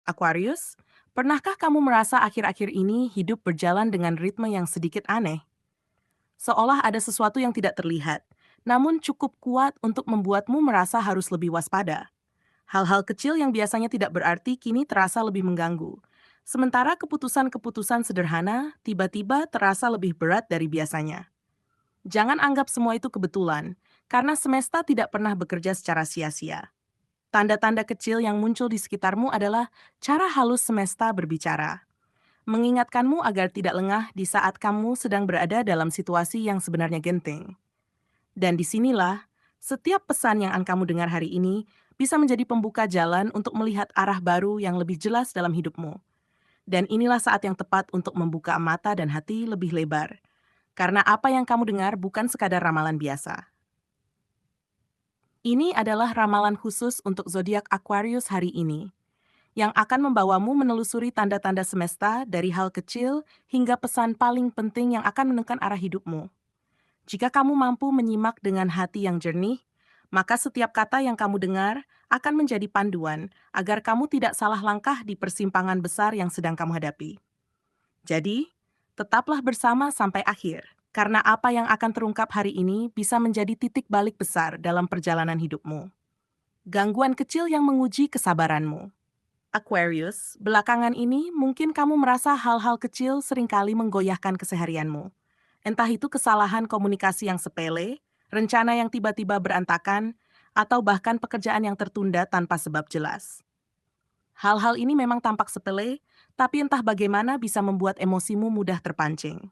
Aquarius, pernahkah kamu merasa akhir-akhir ini hidup berjalan dengan ritme yang sedikit aneh? Seolah ada sesuatu yang tidak terlihat, namun cukup kuat untuk membuatmu merasa harus lebih waspada. Hal-hal kecil yang biasanya tidak berarti kini terasa lebih mengganggu. Sementara keputusan-keputusan sederhana tiba-tiba terasa lebih berat dari biasanya. Jangan anggap semua itu kebetulan, karena semesta tidak pernah bekerja secara sia-sia. Tanda-tanda kecil yang muncul di sekitarmu adalah cara halus semesta berbicara, mengingatkanmu agar tidak lengah di saat kamu sedang berada dalam situasi yang sebenarnya genting. Dan disinilah, setiap pesan yang akan kamu dengar hari ini bisa menjadi pembuka jalan untuk melihat arah baru yang lebih jelas dalam hidupmu. Dan inilah saat yang tepat untuk membuka mata dan hati lebih lebar. Karena apa yang kamu dengar bukan sekadar ramalan biasa. Ini adalah ramalan khusus untuk zodiak Aquarius hari ini, yang akan membawamu menelusuri tanda-tanda semesta dari hal kecil hingga pesan paling penting yang akan menentukan arah hidupmu. Jika kamu mampu menyimak dengan hati yang jernih, maka setiap kata yang kamu dengar akan menjadi panduan agar kamu tidak salah langkah di persimpangan besar yang sedang kamu hadapi. Jadi, tetaplah bersama sampai akhir, karena apa yang akan terungkap hari ini bisa menjadi titik balik besar dalam perjalanan hidupmu. Gangguan kecil yang menguji kesabaranmu. Aquarius, belakangan ini mungkin kamu merasa hal-hal kecil seringkali menggoyahkan keseharianmu. Entah itu kesalahan komunikasi yang sepele, rencana yang tiba-tiba berantakan, atau bahkan pekerjaan yang tertunda tanpa sebab jelas. Hal-hal ini memang tampak sepele, tapi entah bagaimana bisa membuat emosimu mudah terpancing.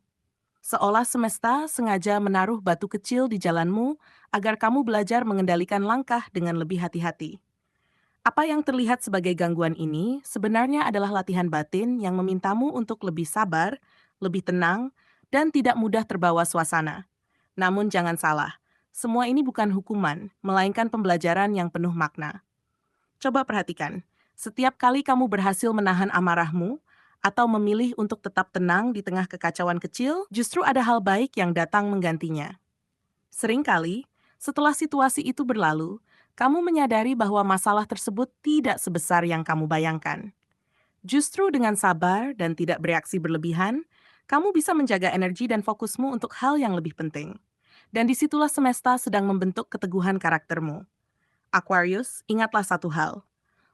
Seolah semesta sengaja menaruh batu kecil di jalanmu agar kamu belajar mengendalikan langkah dengan lebih hati-hati. Apa yang terlihat sebagai gangguan ini sebenarnya adalah latihan batin yang memintamu untuk lebih sabar, lebih tenang, dan tidak mudah terbawa suasana. Namun jangan salah, semua ini bukan hukuman, melainkan pembelajaran yang penuh makna. Coba perhatikan, setiap kali kamu berhasil menahan amarahmu atau memilih untuk tetap tenang di tengah kekacauan kecil, justru ada hal baik yang datang menggantinya. Seringkali, setelah situasi itu berlalu, kamu menyadari bahwa masalah tersebut tidak sebesar yang kamu bayangkan. Justru dengan sabar dan tidak bereaksi berlebihan, kamu bisa menjaga energi dan fokusmu untuk hal yang lebih penting. Dan disitulah semesta sedang membentuk keteguhan karaktermu. Aquarius, ingatlah satu hal.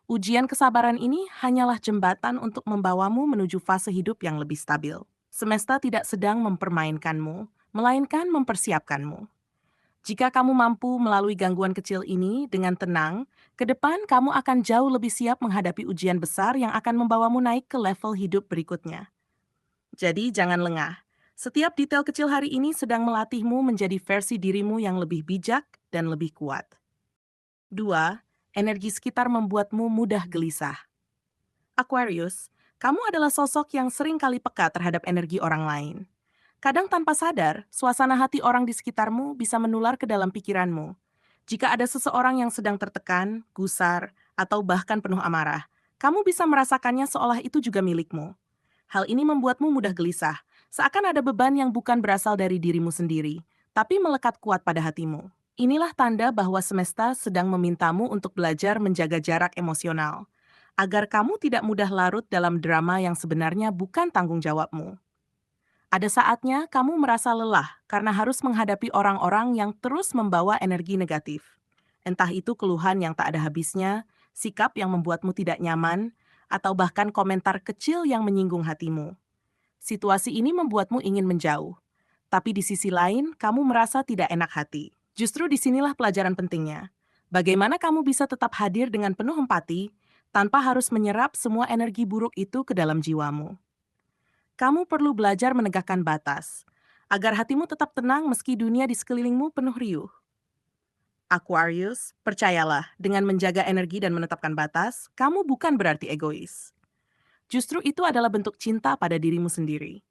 Ujian kesabaran ini hanyalah jembatan untuk membawamu menuju fase hidup yang lebih stabil. Semesta tidak sedang mempermainkanmu, melainkan mempersiapkanmu. Jika kamu mampu melalui gangguan kecil ini dengan tenang, ke depan kamu akan jauh lebih siap menghadapi ujian besar yang akan membawamu naik ke level hidup berikutnya. Jadi jangan lengah. Setiap detail kecil hari ini sedang melatihmu menjadi versi dirimu yang lebih bijak dan lebih kuat. 2. Energi sekitar membuatmu mudah gelisah. Aquarius, kamu adalah sosok yang sering kali peka terhadap energi orang lain. Kadang tanpa sadar, suasana hati orang di sekitarmu bisa menular ke dalam pikiranmu. Jika ada seseorang yang sedang tertekan, gusar, atau bahkan penuh amarah, kamu bisa merasakannya seolah itu juga milikmu. Hal ini membuatmu mudah gelisah, seakan ada beban yang bukan berasal dari dirimu sendiri, tapi melekat kuat pada hatimu. Inilah tanda bahwa semesta sedang memintamu untuk belajar menjaga jarak emosional, agar kamu tidak mudah larut dalam drama yang sebenarnya bukan tanggung jawabmu. Ada saatnya kamu merasa lelah karena harus menghadapi orang-orang yang terus membawa energi negatif. Entah itu keluhan yang tak ada habisnya, sikap yang membuatmu tidak nyaman, atau bahkan komentar kecil yang menyinggung hatimu. Situasi ini membuatmu ingin menjauh. Tapi di sisi lain, kamu merasa tidak enak hati. Justru disinilah pelajaran pentingnya. Bagaimana kamu bisa tetap hadir dengan penuh empati, tanpa harus menyerap semua energi buruk itu ke dalam jiwamu. Kamu perlu belajar menegakkan batas, agar hatimu tetap tenang meski dunia di sekelilingmu penuh riuh. Aquarius, percayalah, dengan menjaga energi dan menetapkan batas, kamu bukan berarti egois. Justru itu adalah bentuk cinta pada dirimu sendiri.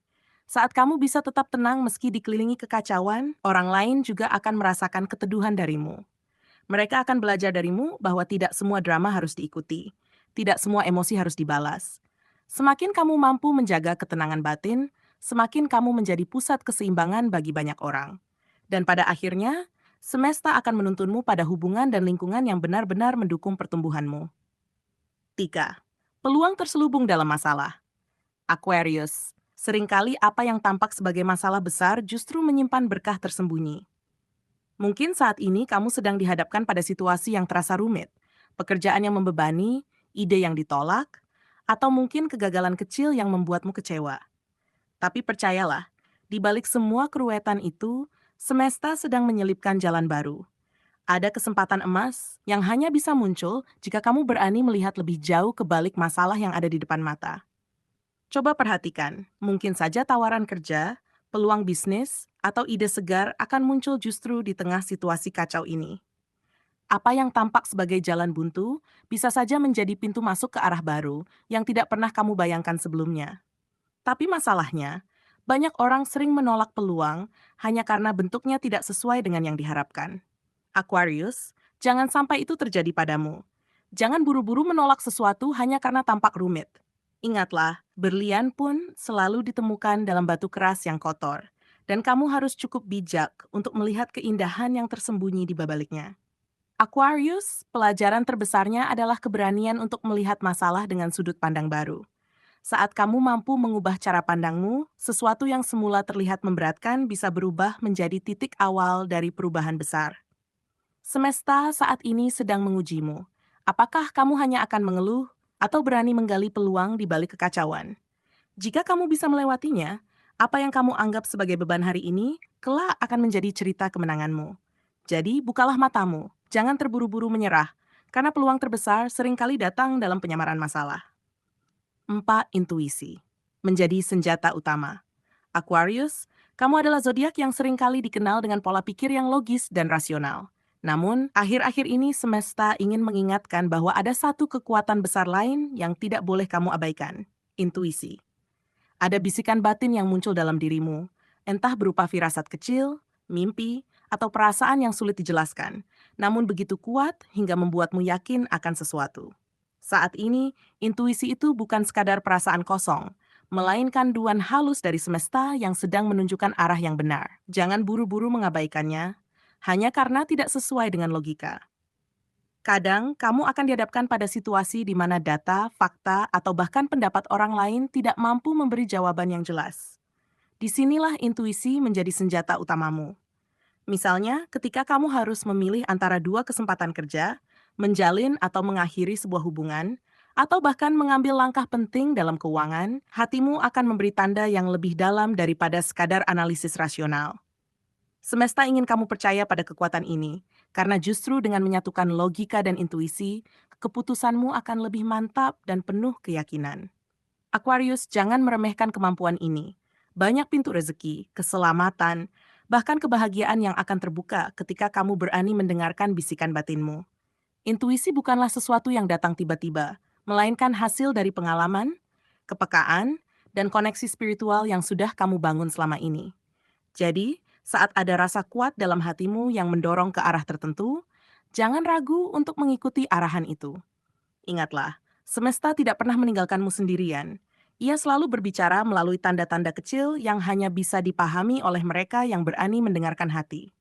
Saat kamu bisa tetap tenang meski dikelilingi kekacauan, orang lain juga akan merasakan keteduhan darimu. Mereka akan belajar darimu bahwa tidak semua drama harus diikuti, tidak semua emosi harus dibalas. Semakin kamu mampu menjaga ketenangan batin, semakin kamu menjadi pusat keseimbangan bagi banyak orang. Dan pada akhirnya, semesta akan menuntunmu pada hubungan dan lingkungan yang benar-benar mendukung pertumbuhanmu. 3. Peluang terselubung dalam masalah. Aquarius, seringkali apa yang tampak sebagai masalah besar justru menyimpan berkah tersembunyi. Mungkin saat ini kamu sedang dihadapkan pada situasi yang terasa rumit, pekerjaan yang membebani, ide yang ditolak, atau mungkin kegagalan kecil yang membuatmu kecewa. Tapi percayalah, di balik semua keruwetan itu, semesta sedang menyelipkan jalan baru. Ada kesempatan emas yang hanya bisa muncul jika kamu berani melihat lebih jauh ke balik masalah yang ada di depan mata. Coba perhatikan, mungkin saja tawaran kerja, peluang bisnis, atau ide segar akan muncul justru di tengah situasi kacau ini. Apa yang tampak sebagai jalan buntu bisa saja menjadi pintu masuk ke arah baru yang tidak pernah kamu bayangkan sebelumnya. Tapi masalahnya, banyak orang sering menolak peluang hanya karena bentuknya tidak sesuai dengan yang diharapkan. Aquarius, jangan sampai itu terjadi padamu. Jangan buru-buru menolak sesuatu hanya karena tampak rumit. Ingatlah, berlian pun selalu ditemukan dalam batu keras yang kotor, dan kamu harus cukup bijak untuk melihat keindahan yang tersembunyi di baliknya. Aquarius, pelajaran terbesarnya adalah keberanian untuk melihat masalah dengan sudut pandang baru. Saat kamu mampu mengubah cara pandangmu, sesuatu yang semula terlihat memberatkan bisa berubah menjadi titik awal dari perubahan besar. Semesta saat ini sedang mengujimu. Apakah kamu hanya akan mengeluh atau berani menggali peluang di balik kekacauan? Jika kamu bisa melewatinya, apa yang kamu anggap sebagai beban hari ini kelak akan menjadi cerita kemenanganmu. Jadi, bukalah matamu, jangan terburu-buru menyerah, karena peluang terbesar seringkali datang dalam penyamaran masalah. 4. Intuisi. Menjadi senjata utama. Aquarius, kamu adalah zodiak yang seringkali dikenal dengan pola pikir yang logis dan rasional. Namun, akhir-akhir ini semesta ingin mengingatkan bahwa ada satu kekuatan besar lain yang tidak boleh kamu abaikan. Intuisi. Ada bisikan batin yang muncul dalam dirimu, entah berupa firasat kecil, mimpi, atau perasaan yang sulit dijelaskan, namun begitu kuat hingga membuatmu yakin akan sesuatu. Saat ini, intuisi itu bukan sekadar perasaan kosong, melainkan duan halus dari semesta yang sedang menunjukkan arah yang benar. Jangan buru-buru mengabaikannya, hanya karena tidak sesuai dengan logika. Kadang, kamu akan dihadapkan pada situasi di mana data, fakta, atau bahkan pendapat orang lain tidak mampu memberi jawaban yang jelas. Disinilah intuisi menjadi senjata utamamu. Misalnya, ketika kamu harus memilih antara dua kesempatan kerja, menjalin atau mengakhiri sebuah hubungan, atau bahkan mengambil langkah penting dalam keuangan, hatimu akan memberi tanda yang lebih dalam daripada sekadar analisis rasional. Semesta ingin kamu percaya pada kekuatan ini, karena justru dengan menyatukan logika dan intuisi, keputusanmu akan lebih mantap dan penuh keyakinan. Aquarius, jangan meremehkan kemampuan ini. Banyak pintu rezeki, keselamatan, bahkan kebahagiaan yang akan terbuka ketika kamu berani mendengarkan bisikan batinmu. Intuisi bukanlah sesuatu yang datang tiba-tiba, melainkan hasil dari pengalaman, kepekaan, dan koneksi spiritual yang sudah kamu bangun selama ini. Jadi, saat ada rasa kuat dalam hatimu yang mendorong ke arah tertentu, jangan ragu untuk mengikuti arahan itu. Ingatlah, semesta tidak pernah meninggalkanmu sendirian. Ia selalu berbicara melalui tanda-tanda kecil yang hanya bisa dipahami oleh mereka yang berani mendengarkan hati.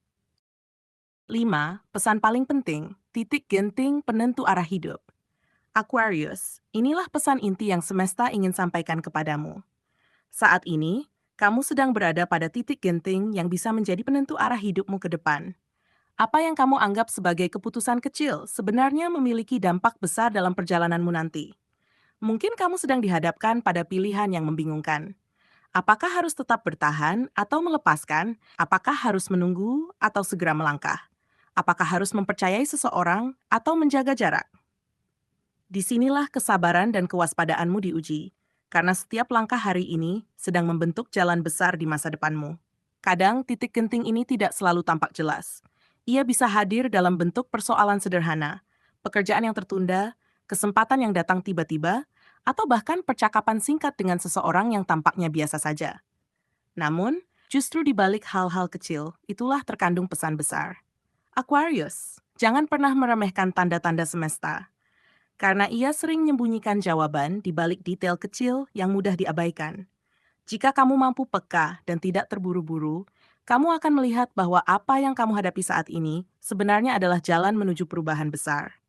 5. Pesan paling penting, titik genting penentu arah hidup. Aquarius, inilah pesan inti yang semesta ingin sampaikan kepadamu. Saat ini, kamu sedang berada pada titik genting yang bisa menjadi penentu arah hidupmu ke depan. Apa yang kamu anggap sebagai keputusan kecil sebenarnya memiliki dampak besar dalam perjalananmu nanti. Mungkin kamu sedang dihadapkan pada pilihan yang membingungkan. Apakah harus tetap bertahan atau melepaskan? Apakah harus menunggu atau segera melangkah? Apakah harus mempercayai seseorang atau menjaga jarak? Disinilah kesabaran dan kewaspadaanmu diuji, karena setiap langkah hari ini sedang membentuk jalan besar di masa depanmu. Kadang titik genting ini tidak selalu tampak jelas. Ia bisa hadir dalam bentuk persoalan sederhana, pekerjaan yang tertunda, kesempatan yang datang tiba-tiba, atau bahkan percakapan singkat dengan seseorang yang tampaknya biasa saja. Namun, justru di balik hal-hal kecil, itulah terkandung pesan besar. Aquarius, jangan pernah meremehkan tanda-tanda semesta, karena ia sering menyembunyikan jawaban di balik detail kecil yang mudah diabaikan. Jika kamu mampu peka dan tidak terburu-buru, kamu akan melihat bahwa apa yang kamu hadapi saat ini sebenarnya adalah jalan menuju perubahan besar.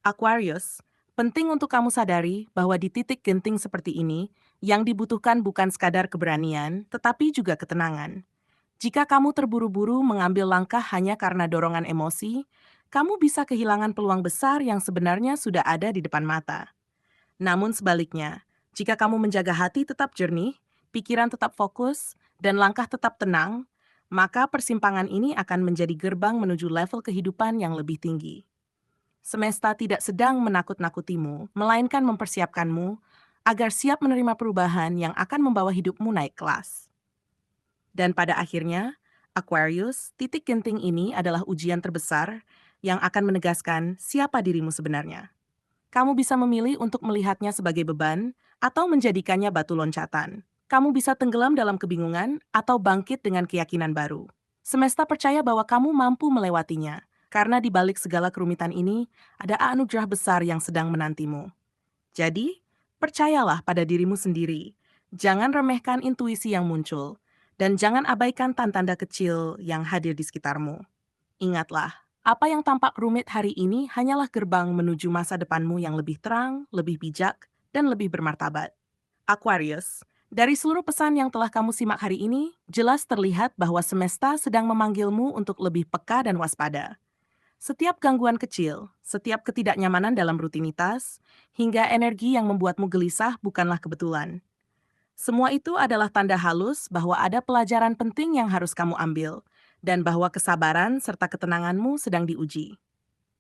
Aquarius, Penting untuk kamu sadari bahwa di titik genting seperti ini, yang dibutuhkan bukan sekadar keberanian, tetapi juga ketenangan. Jika kamu terburu-buru mengambil langkah hanya karena dorongan emosi, kamu bisa kehilangan peluang besar yang sebenarnya sudah ada di depan mata. Namun sebaliknya, jika kamu menjaga hati tetap jernih, pikiran tetap fokus, dan langkah tetap tenang, maka persimpangan ini akan menjadi gerbang menuju level kehidupan yang lebih tinggi. Semesta tidak sedang menakut-nakutimu, melainkan mempersiapkanmu agar siap menerima perubahan yang akan membawa hidupmu naik kelas. Dan pada akhirnya, Aquarius, titik genting ini adalah ujian terbesar yang akan menegaskan siapa dirimu sebenarnya. Kamu bisa memilih untuk melihatnya sebagai beban atau menjadikannya batu loncatan. Kamu bisa tenggelam dalam kebingungan atau bangkit dengan keyakinan baru. Semesta percaya bahwa kamu mampu melewatinya, karena di balik segala kerumitan ini ada anugerah besar yang sedang menantimu. Jadi, percayalah pada dirimu sendiri. Jangan remehkan intuisi yang muncul, dan jangan abaikan tanda-tanda kecil yang hadir di sekitarmu. Ingatlah, apa yang tampak rumit hari ini hanyalah gerbang menuju masa depanmu yang lebih terang, lebih bijak, dan lebih bermartabat. Aquarius, dari seluruh pesan yang telah kamu simak hari ini, jelas terlihat bahwa semesta sedang memanggilmu untuk lebih peka dan waspada. Setiap gangguan kecil, setiap ketidaknyamanan dalam rutinitas, hingga energi yang membuatmu gelisah bukanlah kebetulan. Semua itu adalah tanda halus bahwa ada pelajaran penting yang harus kamu ambil, dan bahwa kesabaran serta ketenanganmu sedang diuji.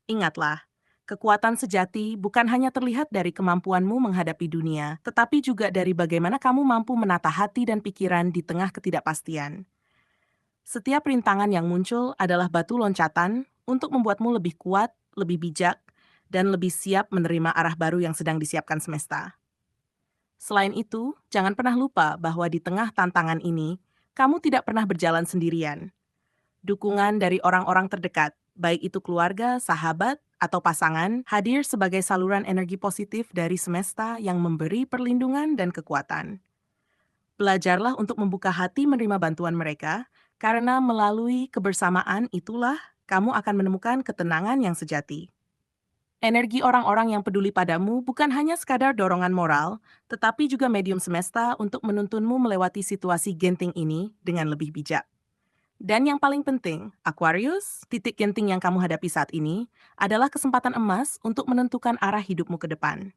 Ingatlah, kekuatan sejati bukan hanya terlihat dari kemampuanmu menghadapi dunia, tetapi juga dari bagaimana kamu mampu menata hati dan pikiran di tengah ketidakpastian. Setiap rintangan yang muncul adalah batu loncatan untuk membuatmu lebih kuat, lebih bijak, dan lebih siap menerima arah baru yang sedang disiapkan semesta. Selain itu, jangan pernah lupa bahwa di tengah tantangan ini, kamu tidak pernah berjalan sendirian. Dukungan dari orang-orang terdekat, baik itu keluarga, sahabat, atau pasangan, hadir sebagai saluran energi positif dari semesta yang memberi perlindungan dan kekuatan. Belajarlah untuk membuka hati menerima bantuan mereka, karena melalui kebersamaan itulah kamu akan menemukan ketenangan yang sejati. Energi orang-orang yang peduli padamu bukan hanya sekadar dorongan moral, tetapi juga medium semesta untuk menuntunmu melewati situasi genting ini dengan lebih bijak. Dan yang paling penting, Aquarius, titik genting yang kamu hadapi saat ini adalah kesempatan emas untuk menentukan arah hidupmu ke depan.